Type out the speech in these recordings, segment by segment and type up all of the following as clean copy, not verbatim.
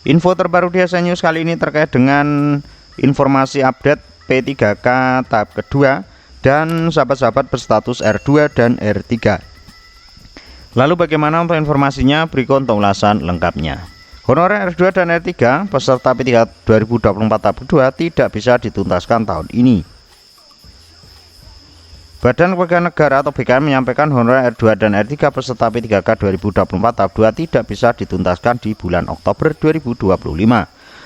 Info terbaru di SN News kali ini terkait dengan informasi update P3K tahap kedua dan sahabat-sahabat berstatus R2 dan R3. Lalu bagaimana untuk informasinya? Berikut untuk ulasan lengkapnya. Honorer R2 dan R3 peserta P3K 2024 tahap kedua tidak bisa dituntaskan tahun ini. Badan Kepegawaian Negara atau BKN menyampaikan honorer R2 dan R3 peserta P3K 2024 tahap 2 tidak bisa dituntaskan di bulan Oktober 2025.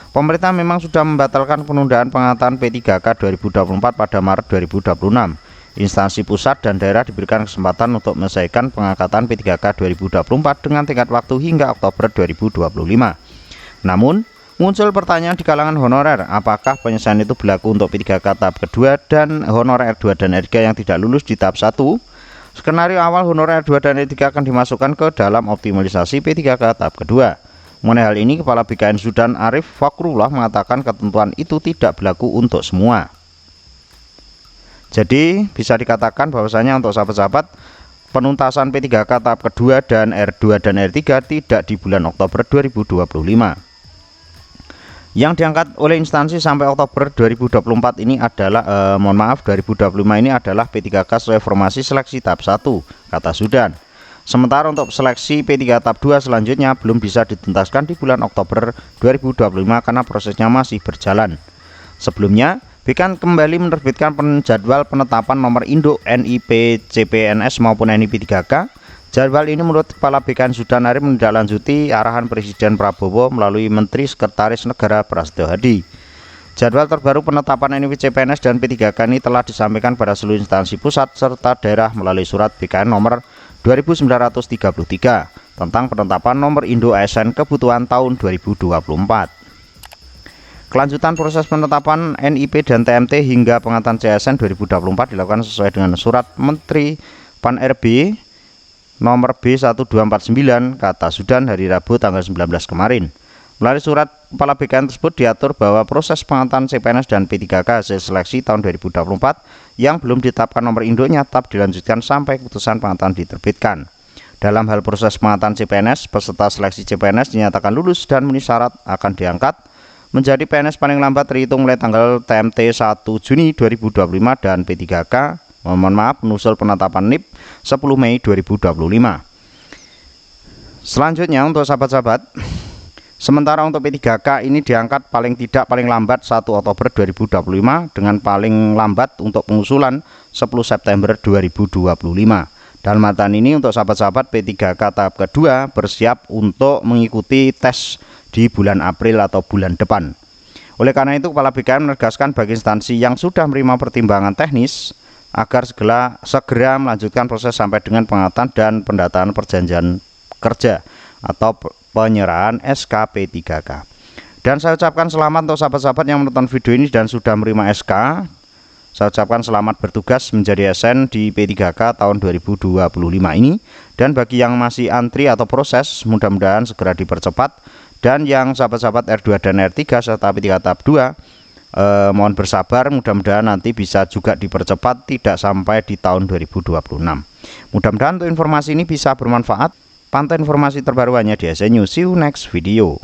Pemerintah memang sudah membatalkan penundaan pengangkatan P3K 2024 pada Maret 2026. Instansi pusat dan daerah diberikan kesempatan untuk menyelesaikan pengangkatan P3K 2024 dengan tenggat waktu hingga Oktober 2025. Namun, muncul pertanyaan di kalangan honorer, apakah penyelesaian itu berlaku untuk P3K tahap kedua dan honorer R2 dan R3 yang tidak lulus di tahap 1? Skenario awal honorer R2 dan R3 akan dimasukkan ke dalam optimalisasi P3K tahap kedua. Mengenai hal ini, Kepala BKN Zudan Arif Fakrullah mengatakan ketentuan itu tidak berlaku untuk semua. Jadi, bisa dikatakan bahwasanya untuk sahabat-sahabat, penuntasan P3K tahap kedua dan R2 dan R3 tidak di bulan Oktober 2025. Yang diangkat oleh instansi sampai Oktober 2024 ini adalah 2025 ini adalah P3K sesuai formasi seleksi tahap 1, kata Zudan. Sementara untuk seleksi P3K tahap 2 selanjutnya belum bisa dituntaskan di bulan Oktober 2025 karena prosesnya masih berjalan. Sebelumnya, BKN kembali menerbitkan jadwal penetapan nomor induk NIP CPNS maupun NIP 3K. Jadwal ini menurut Kepala BKN Zudan Arif menindaklanjuti arahan Presiden Prabowo melalui Menteri Sekretaris Negara Prasetyo Hadi. Jadwal terbaru penetapan NIP CPNS dan P3K ini telah disampaikan pada seluruh instansi pusat serta daerah melalui surat BKN nomor 2933 tentang penetapan nomor induk ASN kebutuhan tahun 2024. Kelanjutan proses penetapan NIP dan TMT hingga pengangkatan CSN 2024 dilakukan sesuai dengan surat Menteri Pan-RB nomor B1249 kata Zudan hari Rabu tanggal 19 kemarin. Melalui surat Kepala BKN tersebut diatur bahwa proses pengangkatan CPNS dan P3K hasil seleksi tahun 2024 yang belum ditetapkan nomor induknya tetap dilanjutkan sampai keputusan pengangkatan diterbitkan. Dalam hal proses pengangkatan CPNS, peserta seleksi CPNS dinyatakan lulus dan memenuhi syarat akan diangkat menjadi PNS paling lambat terhitung mulai tanggal TMT 1 Juni 2025 dan P3K menyusul penetapan NIP 10 Mei 2025. Selanjutnya untuk sahabat-sahabat, sementara untuk P3K ini diangkat paling tidak paling lambat 1 Oktober 2025 dengan paling lambat untuk pengusulan 10 September 2025. Dalam artian ini untuk sahabat-sahabat P3K tahap kedua bersiap untuk mengikuti tes di bulan April atau bulan depan. Oleh karena itu, Kepala BKN menegaskan bagi instansi yang sudah menerima pertimbangan teknis agar segera melanjutkan proses sampai dengan pengangkatan dan pendataan perjanjian kerja atau penyerahan SK P3K. Dan saya ucapkan selamat untuk sahabat-sahabat yang menonton video ini dan sudah menerima SK. Saya ucapkan selamat bertugas menjadi ASN di P3K tahun 2025 ini. Dan bagi yang masih antri atau proses, mudah-mudahan segera dipercepat. Dan yang sahabat-sahabat R2 dan R3 serta P3K tahap 2, mohon bersabar, mudah-mudahan nanti bisa juga dipercepat tidak sampai di tahun 2026. Mudah-mudahan untuk informasi ini bisa bermanfaat. Pantau informasi terbaru hanya di SN News. See you next video.